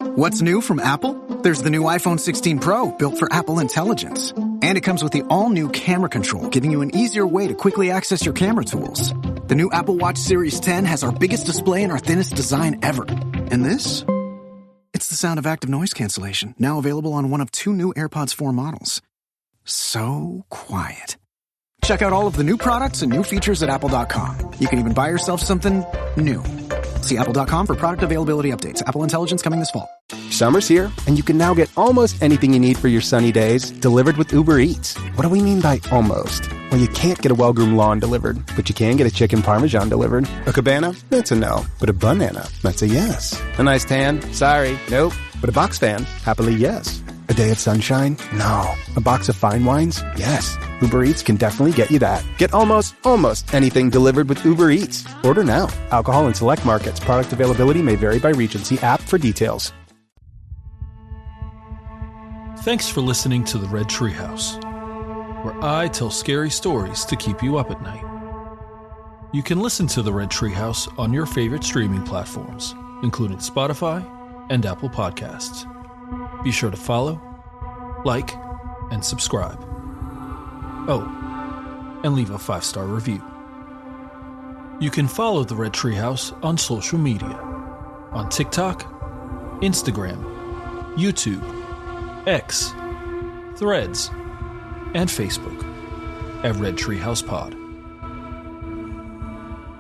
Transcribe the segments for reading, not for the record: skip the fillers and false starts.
What's new from Apple? There's the new iPhone 16 Pro, built for Apple Intelligence. And it comes with the all-new camera control, giving you an easier way to quickly access your camera tools. The new Apple Watch Series 10 has our biggest display and our thinnest design ever. And this? It's the sound of active noise cancellation, now available on one of 2 new AirPods 4 models. So quiet. Check out all of the new products and new features at apple.com. You can even buy yourself something new. See apple.com for product availability updates. Apple Intelligence coming this fall. Summer's here, and you can now get almost anything you need for your sunny days delivered with Uber Eats. What do we mean by almost? Well, you can't get a well-groomed lawn delivered, but you can get a chicken parmesan delivered. A cabana? That's a no. But a banana? That's a yes. A nice tan? Sorry, nope. But a box fan? Happily, yes. A day of sunshine? No. A box of fine wines? Yes. Uber Eats can definitely get you that. Get almost anything delivered with Uber Eats. Order now. Alcohol in select markets. Product availability may vary by region. See app for details. Thanks for listening to the Red Treehouse, where I tell scary stories to keep you up at night. You can listen to the Red Treehouse on your favorite streaming platforms, including Spotify and Apple Podcasts. Be sure to follow, like, and subscribe. Oh, and leave a 5-star review. You can follow the Red Treehouse on social media, on TikTok, Instagram, YouTube, X, Threads, and Facebook at Red Treehouse Pod.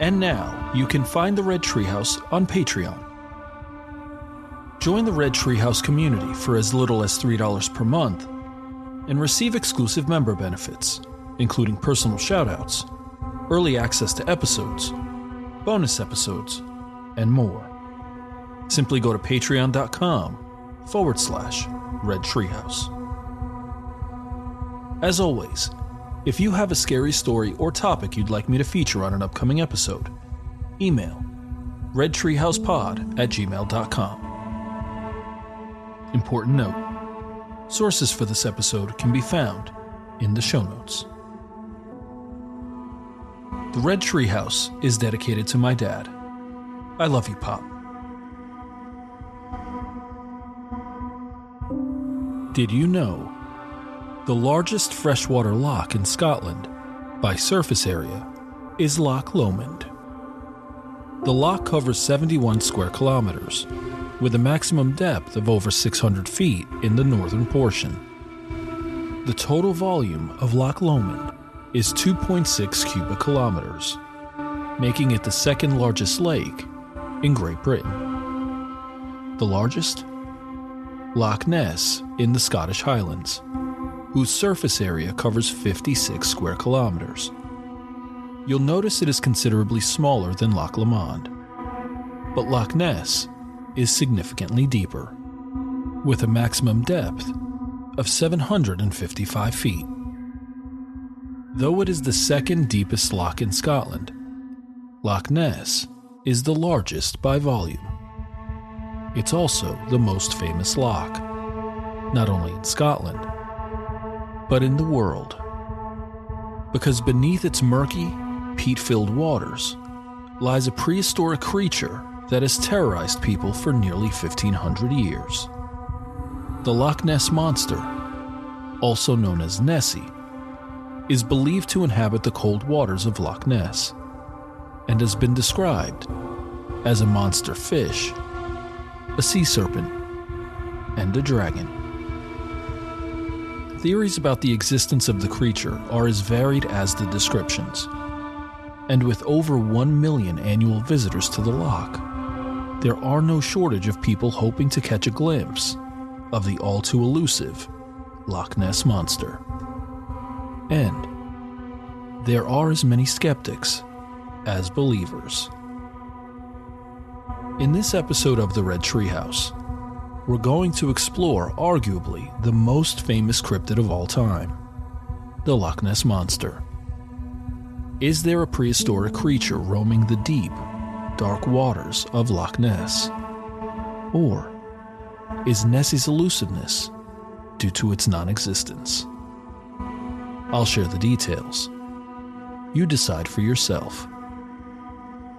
And now you can find the Red Treehouse on Patreon. Join the Red Treehouse community for as little as $3 per month and receive exclusive member benefits, including personal shoutouts, early access to episodes, bonus episodes, and more. Simply go to patreon.com/Red Treehouse. As always, if you have a scary story or topic you'd like me to feature on an upcoming episode, email redtreehousepod@gmail.com. Important note, sources for this episode can be found in the show notes. The Red Treehouse is dedicated to my dad. I love you, Pop. Did you know the largest freshwater loch in Scotland by surface area is Loch Lomond? The loch covers 71 square kilometers, with a maximum depth of over 600 feet in the northern portion. The total volume of Loch Lomond is 2.6 cubic kilometers, making it the second largest lake in Great Britain. The largest? Loch Ness in the Scottish Highlands, whose surface area covers 56 square kilometers. You'll notice it is considerably smaller than Loch Lomond, but Loch Ness is significantly deeper, with a maximum depth of 755 feet. Though it is the second deepest loch in Scotland, Loch Ness is the largest by volume. It's also the most famous loch, not only in Scotland, but in the world. Because beneath its murky, peat-filled waters lies a prehistoric creature that has terrorized people for nearly 1,500 years. The Loch Ness Monster, also known as Nessie, is believed to inhabit the cold waters of Loch Ness and has been described as a monster fish, a sea serpent, and a dragon. Theories about the existence of the creature are as varied as the descriptions, and with over 1 million annual visitors to the loch, there are no shortage of people hoping to catch a glimpse of the all-too-elusive Loch Ness Monster. And there are as many skeptics as believers. In this episode of the Red Treehouse, we're going to explore arguably the most famous cryptid of all time, the Loch Ness Monster. Is there a prehistoric creature roaming the deep, dark waters of Loch Ness? Or is Nessie's elusiveness due to its non-existence? I'll share the details. You decide for yourself.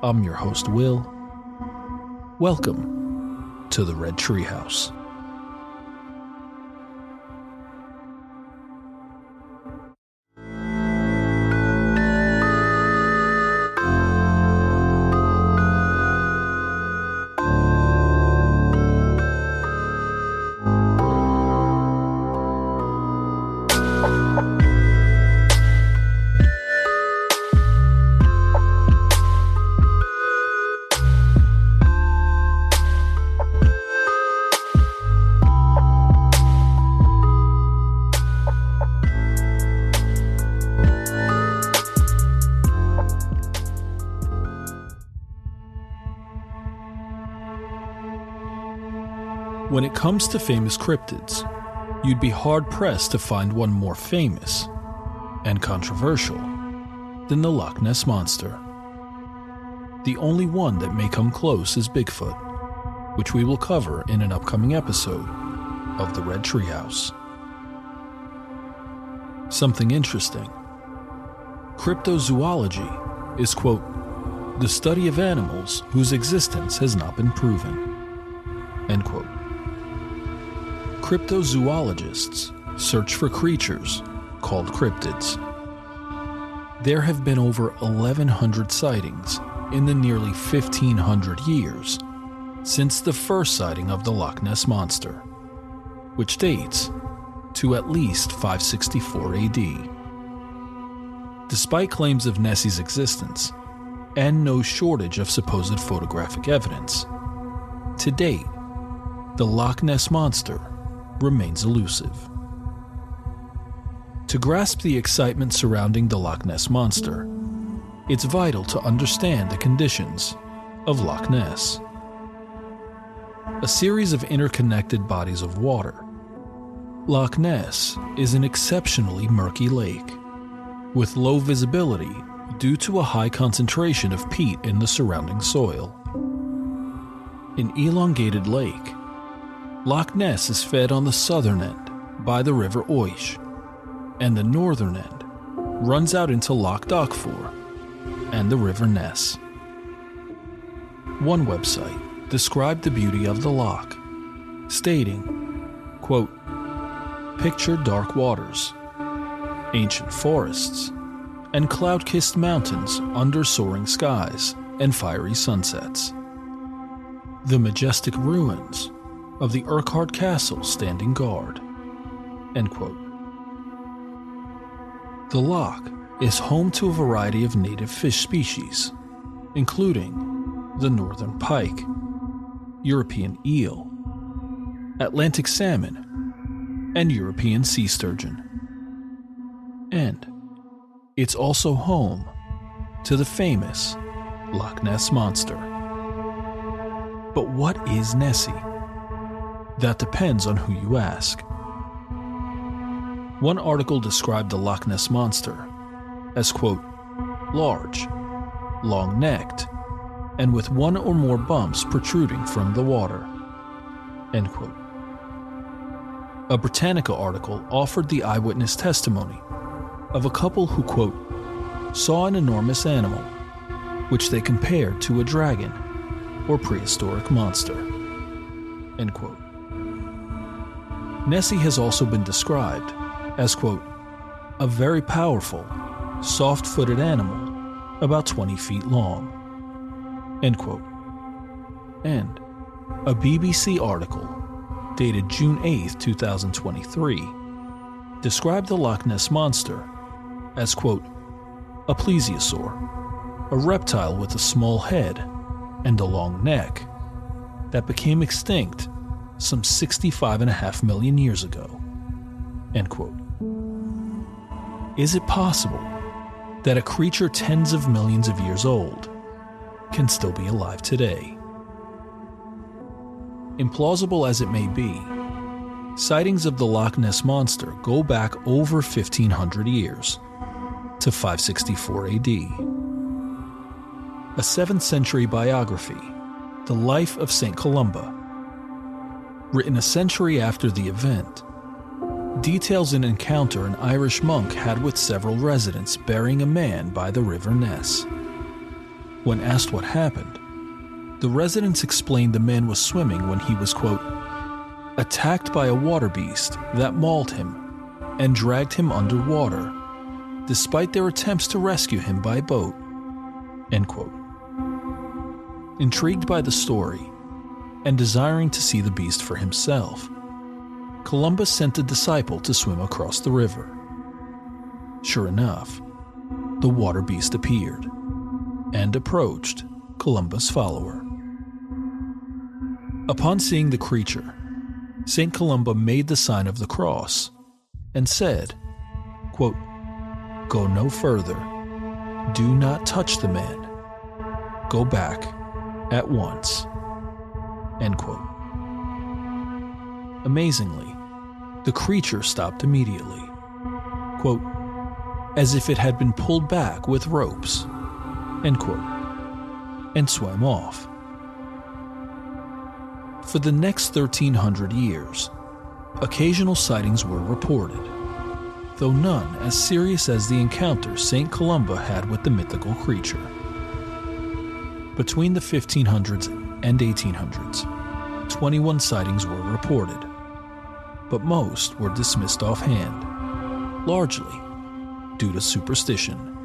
I'm your host, Will. Welcome to the Red Treehouse. When it comes to famous cryptids, you'd be hard-pressed to find one more famous and controversial than the Loch Ness Monster. The only one that may come close is Bigfoot, which we will cover in an upcoming episode of the Red Treehouse. Something interesting. Cryptozoology is, quote, the study of animals whose existence has not been proven, end quote. Cryptozoologists search for creatures called cryptids. There have been over 1,100 sightings in the nearly 1,500 years since the first sighting of the Loch Ness Monster, which dates to at least 564 AD. Despite claims of Nessie's existence and no shortage of supposed photographic evidence, to date, the Loch Ness Monster remains elusive. To grasp the excitement surrounding the Loch Ness Monster, it's vital to understand the conditions of Loch Ness. A series of interconnected bodies of water, Loch Ness is an exceptionally murky lake, with low visibility due to a high concentration of peat in the surrounding soil. An elongated lake, Loch Ness is fed on the southern end by the River Oise, and the northern end runs out into Loch Dockfor and the River Ness. One website described the beauty of the loch, stating, quote, picture dark waters, ancient forests, and cloud-kissed mountains under soaring skies and fiery sunsets. The majestic ruins of the Urquhart Castle standing guard, end quote. The loch is home to a variety of native fish species, including the northern pike, European eel, Atlantic salmon, and European sea sturgeon. And it's also home to the famous Loch Ness Monster. But what is Nessie? That depends on who you ask. One article described the Loch Ness Monster as, quote, large, long-necked, and with one or more bumps protruding from the water, end quote. A Britannica article offered the eyewitness testimony of a couple who, quote, saw an enormous animal, which they compared to a dragon or prehistoric monster, end quote. Nessie has also been described as, quote, a very powerful, soft-footed animal about 20 feet long, end quote. And a BBC article dated June 8, 2023, described the Loch Ness Monster as, quote, a plesiosaur, a reptile with a small head and a long neck that became extinct some 65.5 million years ago, end quote. Is it possible that a creature tens of millions of years old can still be alive today? Implausible as it may be, sightings of the Loch Ness Monster go back over 1,500 years, to 564 AD. A 7th century biography, The Life of St. Columba, written a century after the event, details an encounter an Irish monk had with several residents burying a man by the River Ness. When asked what happened, The residents explained the man was swimming when he was, quote, attacked by a water beast that mauled him and dragged him underwater, despite their attempts to rescue him by boat, end quote. Intrigued by the story and desiring to see the beast for himself, Columbus sent a disciple to swim across the river. Sure enough, the water beast appeared and approached Columbus' follower. Upon seeing the creature, St. Columba made the sign of the cross and said, quote, go no further. Do not touch the man. Go back at once. End quote. Amazingly, the creature stopped immediately, quote, as if it had been pulled back with ropes, end quote, and swam off. For the next 1,300 years, occasional sightings were reported, though none as serious as the encounter St. Columba had with the mythical creature. Between the 1500s and 1800s, 21 sightings were reported, but most were dismissed offhand, largely due to superstition.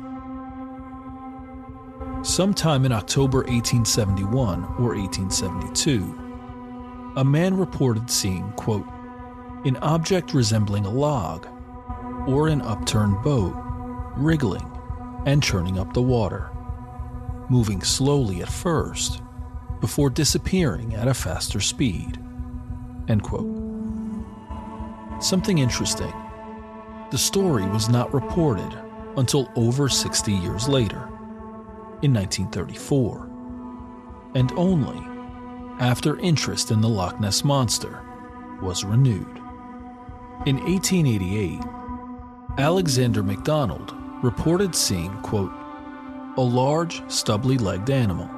Sometime in October 1871 or 1872, a man reported seeing, quote, an object resembling a log or an upturned boat wriggling and churning up the water, moving slowly at first before disappearing at a faster speed, end quote. Something interesting, the story was not reported until over 60 years later, in 1934, and only after interest in the Loch Ness Monster was renewed. In 1888, Alexander MacDonald reported seeing, quote, a large, stubbly-legged animal,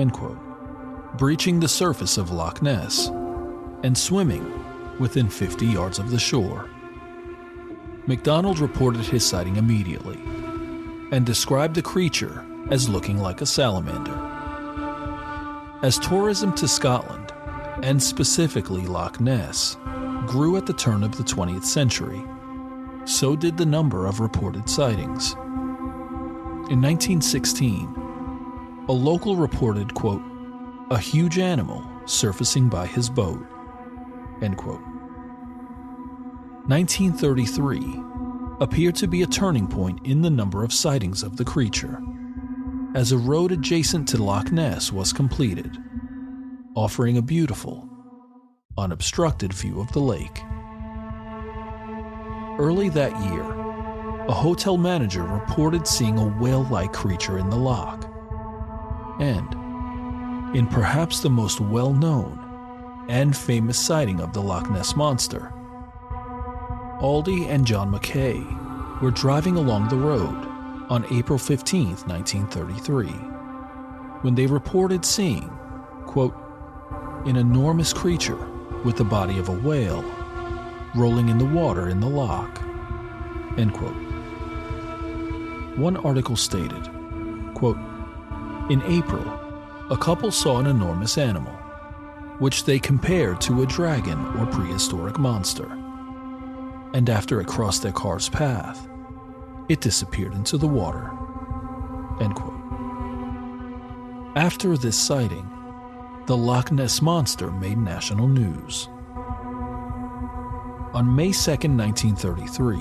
end quote, breaching the surface of Loch Ness and swimming within 50 yards of the shore. MacDonald reported his sighting immediately and described the creature as looking like a salamander. As tourism to Scotland, and specifically Loch Ness, grew at the turn of the 20th century, so did the number of reported sightings. In 1916, a local reported, quote, a huge animal surfacing by his boat, end quote. 1933 appeared to be a turning point in the number of sightings of the creature, as a road adjacent to Loch Ness was completed, offering a beautiful, unobstructed view of the lake. Early that year, a hotel manager reported seeing a whale-like creature in the loch, and, in perhaps the most well-known and famous sighting of the Loch Ness Monster, Aldi and John Mackay were driving along the road on April 15, 1933, when they reported seeing, quote, an enormous creature with the body of a whale rolling in the water in the loch, end quote. One article stated, quote, in April, a couple saw an enormous animal, which they compared to a dragon or prehistoric monster, and after it crossed their car's path, it disappeared into the water, end quote. After this sighting, the Loch Ness Monster made national news. On May 2, 1933,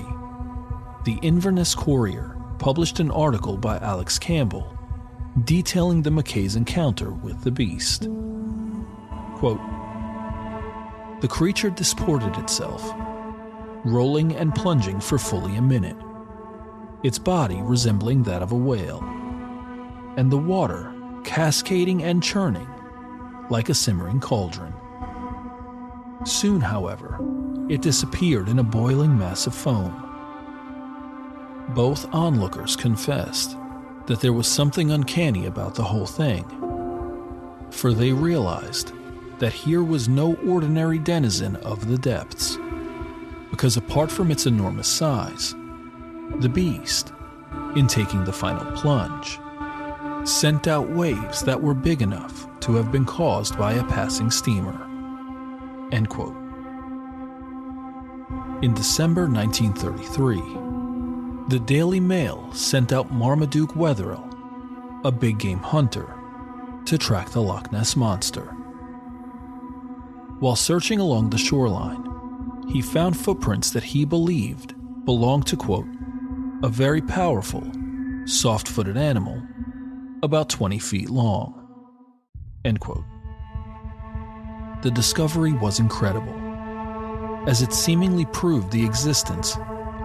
the Inverness Courier published an article by Alex Campbell detailing the Mackay's encounter with the beast. Quote, the creature disported itself, rolling and plunging for fully a minute, its body resembling that of a whale, and the water cascading and churning like a simmering cauldron. Soon, however, it disappeared in a boiling mass of foam. Both onlookers confessed that there was something uncanny about the whole thing, for they realized that here was no ordinary denizen of the depths, because apart from its enormous size, the beast, in taking the final plunge, sent out waves that were big enough to have been caused by a passing steamer." End quote. In December 1933, the Daily Mail sent out Marmaduke Wetherill, a big game hunter, to track the Loch Ness Monster. While searching along the shoreline, he found footprints that he believed belonged to, quote, "a very powerful, soft-footed animal about 20 feet long," end quote. The discovery was incredible, as it seemingly proved the existence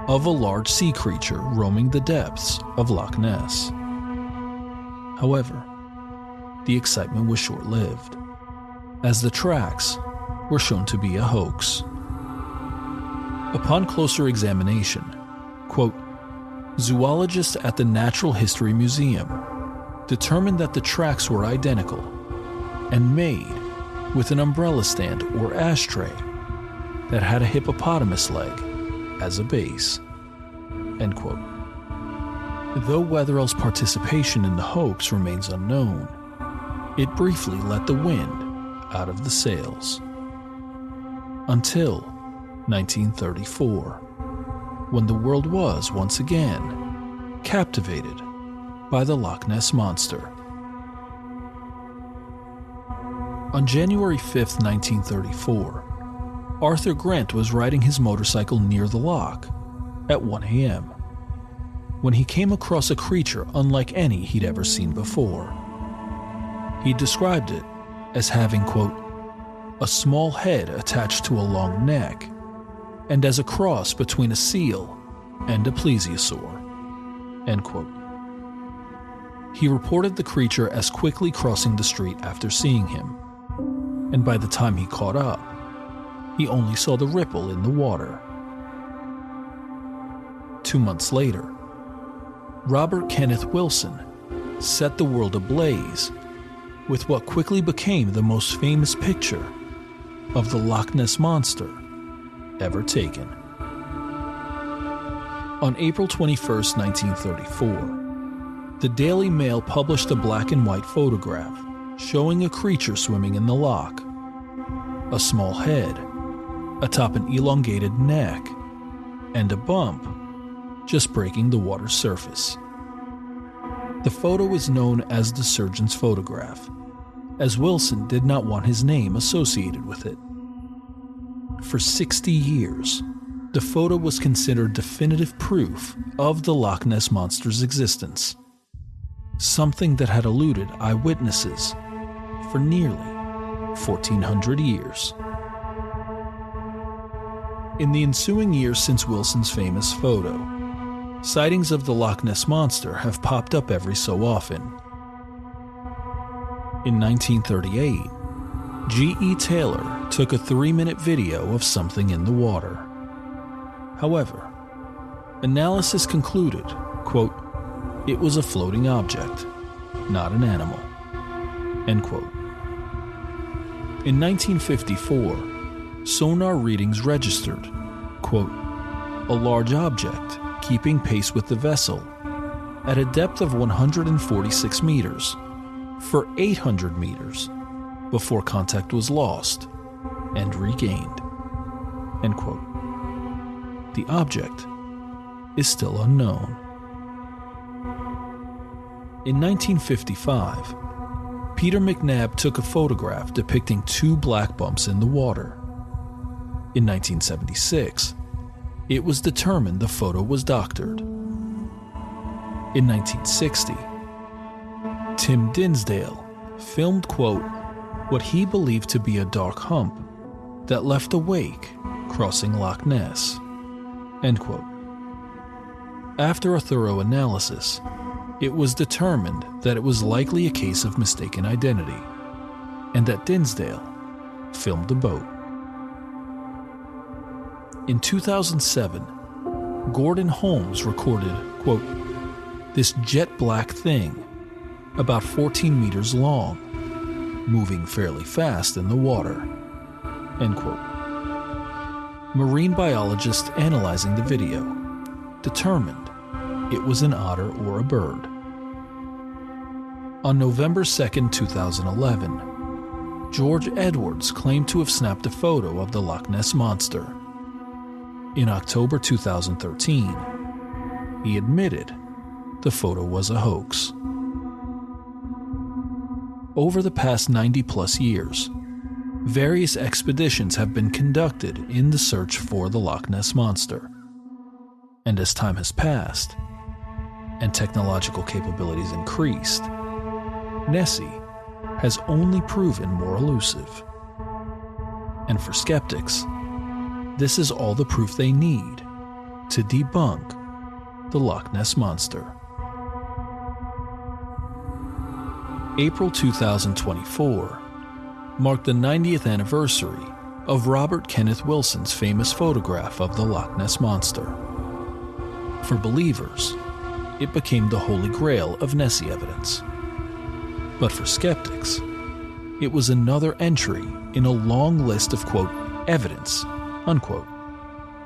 of a large sea creature roaming the depths of Loch Ness. However, the excitement was short-lived, as the tracks were shown to be a hoax. Upon closer examination, quote, "zoologists at the Natural History Museum determined that the tracks were identical and made with an umbrella stand or ashtray that had a hippopotamus leg as a base," end quote. Though Wetherill's participation in the hoax remains unknown, it briefly let the wind out of the sails. Until 1934, when the world was once again captivated by the Loch Ness Monster. On January 5, 1934, Arthur Grant was riding his motorcycle near the loch at 1 a.m. when he came across a creature unlike any he'd ever seen before. He described it as having, quote, "a small head attached to a long neck, and as a cross between a seal and a plesiosaur," end quote. He reported the creature as quickly crossing the street after seeing him, and by the time he caught up, he only saw the ripple in the water. 2 months later, Robert Kenneth Wilson set the world ablaze with what quickly became the most famous picture of the Loch Ness Monster ever taken. On April 21, 1934, the Daily Mail published a black and white photograph showing a creature swimming in the loch, a small head atop an elongated neck, and a bump just breaking the water's surface. The photo is known as the surgeon's photograph, as Wilson did not want his name associated with it. For 60 years, the photo was considered definitive proof of the Loch Ness Monster's existence, something that had eluded eyewitnesses for nearly 1,400 years. In the ensuing years since Wilson's famous photo, sightings of the Loch Ness Monster have popped up every so often. In 1938, G.E. Taylor took a 3-minute video of something in the water. However, analysis concluded, quote, "it was a floating object, not an animal," end quote. In 1954, sonar readings registered, quote, "a large object keeping pace with the vessel at a depth of 146 meters for 800 meters before contact was lost and regained," end quote. The object is still unknown. In 1955, Peter McNabb took a photograph depicting 2 black bumps in the water. In 1976, it was determined the photo was doctored. In 1960, Tim Dinsdale filmed, quote, "what he believed to be a dark hump that left a wake crossing Loch Ness," end quote. After a thorough analysis, it was determined that it was likely a case of mistaken identity, and that Dinsdale filmed the boat. In 2007, Gordon Holmes recorded, quote, "this jet black thing, about 14 meters long, moving fairly fast in the water," end quote. Marine biologists analyzing the video determined it was an otter or a bird. On November 2, 2011, George Edwards claimed to have snapped a photo of the Loch Ness Monster. In October 2013, he admitted the photo was a hoax. Over the past 90-plus years, various expeditions have been conducted in the search for the Loch Ness Monster. And as time has passed, and technological capabilities increased, Nessie has only proven more elusive. And for skeptics, this is all the proof they need to debunk the Loch Ness Monster. April 2024 marked the 90th anniversary of Robert Kenneth Wilson's famous photograph of the Loch Ness Monster. For believers, it became the holy grail of Nessie evidence. But for skeptics, it was another entry in a long list of, quote, evidence, unquote,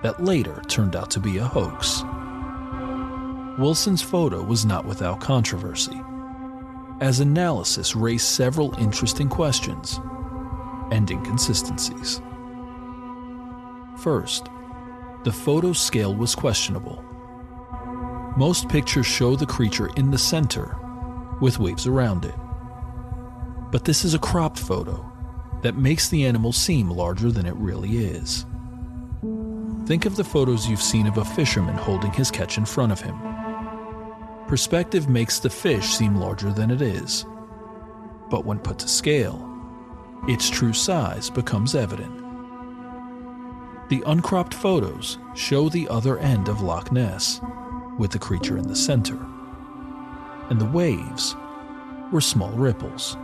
that later turned out to be a hoax. Wilson's photo was not without controversy, as analysis raised several interesting questions and inconsistencies. First, the photo's scale was questionable. Most pictures show the creature in the center, with waves around it. But this is a cropped photo that makes the animal seem larger than it really is. Think of the photos you've seen of a fisherman holding his catch in front of him. Perspective makes the fish seem larger than it is. But when put to scale, its true size becomes evident. The uncropped photos show the other end of Loch Ness, with the creature in the center. And the waves were small ripples.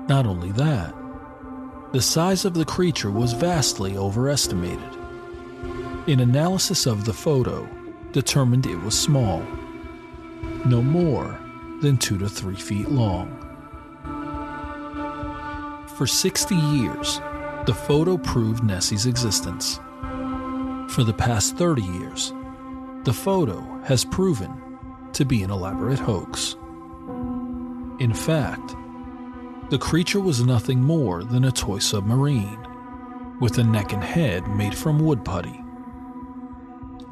Not only that, the size of the creature was vastly overestimated. An analysis of the photo determined it was small, no more than 2 to 3 feet long. For 60 years, the photo proved Nessie's existence. For the past 30 years, the photo has proven to be an elaborate hoax. In fact, the creature was nothing more than a toy submarine, with a neck and head made from wood putty.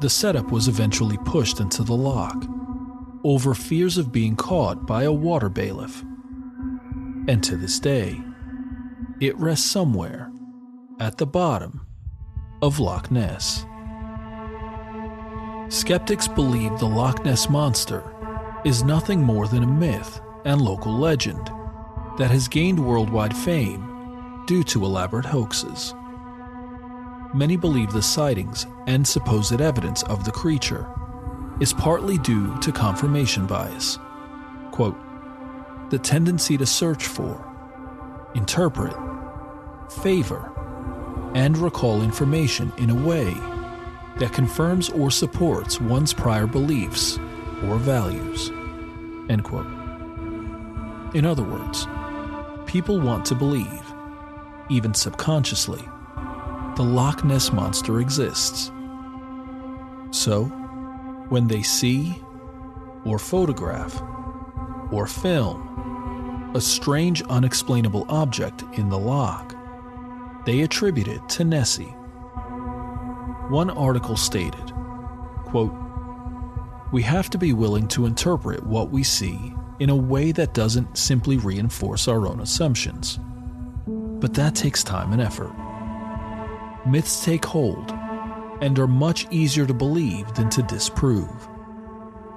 The setup was eventually pushed into the loch, over fears of being caught by a water bailiff. And to this day, it rests somewhere at the bottom of Loch Ness. Skeptics believe the Loch Ness Monster is nothing more than a myth and local legend that has gained worldwide fame due to elaborate hoaxes. Many believe the sightings and supposed evidence of the creature is partly due to confirmation bias. Quote, the tendency to search for, interpret, favor, and recall information in a way that confirms or supports one's prior beliefs or values. End quote. In other words, people want to believe, even subconsciously, the Loch Ness Monster exists. So, when they see, or photograph, or film a strange unexplainable object in the loch, they attribute it to Nessie. One article stated, quote, we have to be willing to interpret what we see in a way that doesn't simply reinforce our own assumptions. But that takes time and effort. Myths take hold and are much easier to believe than to disprove,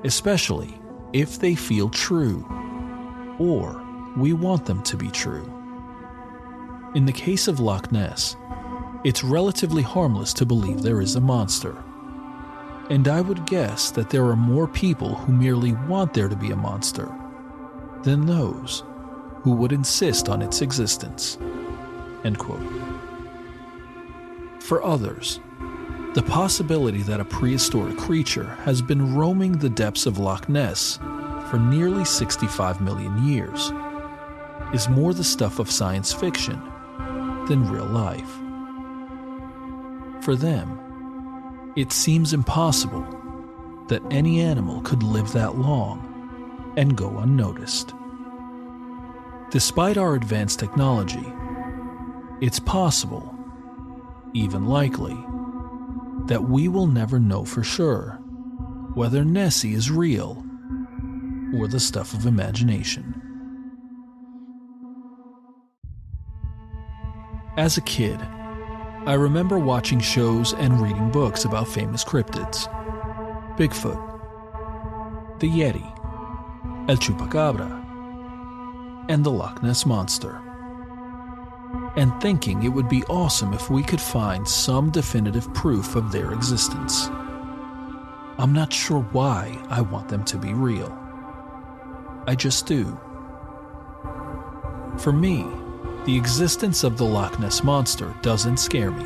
especially if they feel true, or we want them to be true. In the case of Loch Ness, it's relatively harmless to believe there is a monster. And I would guess that there are more people who merely want there to be a monster than those who would insist on its existence. End quote. For others, the possibility that a prehistoric creature has been roaming the depths of Loch Ness for nearly 65 million years is more the stuff of science fiction than real life. For them, it seems impossible that any animal could live that long and go unnoticed. Despite our advanced technology, it's possible, even likely, that we will never know for sure whether Nessie is real or the stuff of imagination. As a kid, I remember watching shows and reading books about famous cryptids. Bigfoot, the Yeti, El Chupacabra, and the Loch Ness Monster, and thinking it would be awesome if we could find some definitive proof of their existence. I'm not sure why I want them to be real. I just do. For me, the existence of the Loch Ness Monster doesn't scare me.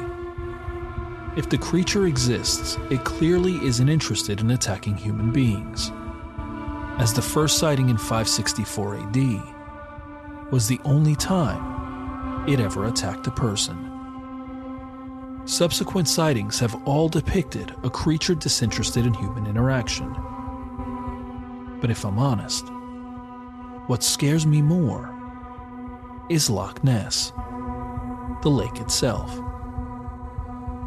If the creature exists, it clearly isn't interested in attacking human beings, as the first sighting in 564 AD was the only time it ever attacked a person. Subsequent sightings have all depicted a creature disinterested in human interaction. But if I'm honest, what scares me more is Loch Ness, the lake itself.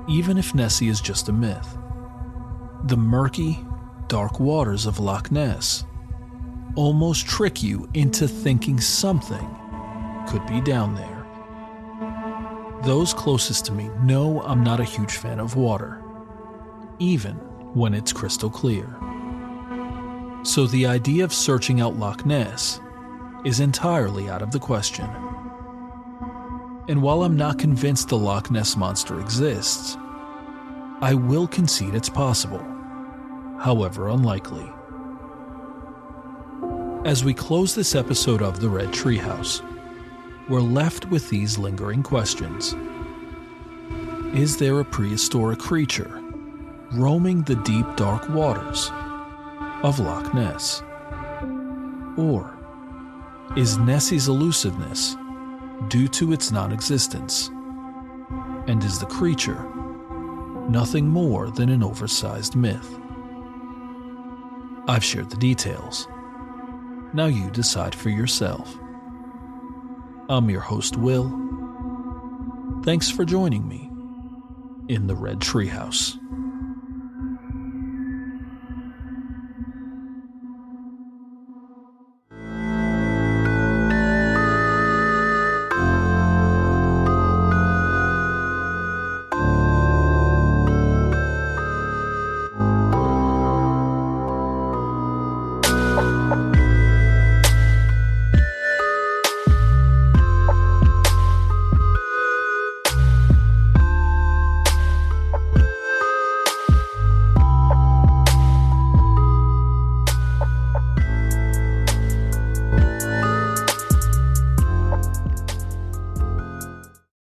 Even if Nessie is just a myth, the murky, dark waters of Loch Ness almost trick you into thinking something could be down there. Those closest to me know I'm not a huge fan of water, even when it's crystal clear. So the idea of searching out Loch Ness is entirely out of the question. And while I'm not convinced the Loch Ness Monster exists, I will concede it's possible, however unlikely. As we close this episode of the Red Treehouse, we're left with these lingering questions. Is there a prehistoric creature roaming the deep, dark waters of Loch Ness? Or is Nessie's elusiveness due to its non-existence? And is the creature nothing more than an oversized myth? I've shared the details. Now you decide for yourself. I'm your host, Will. Thanks for joining me in the Red Treehouse.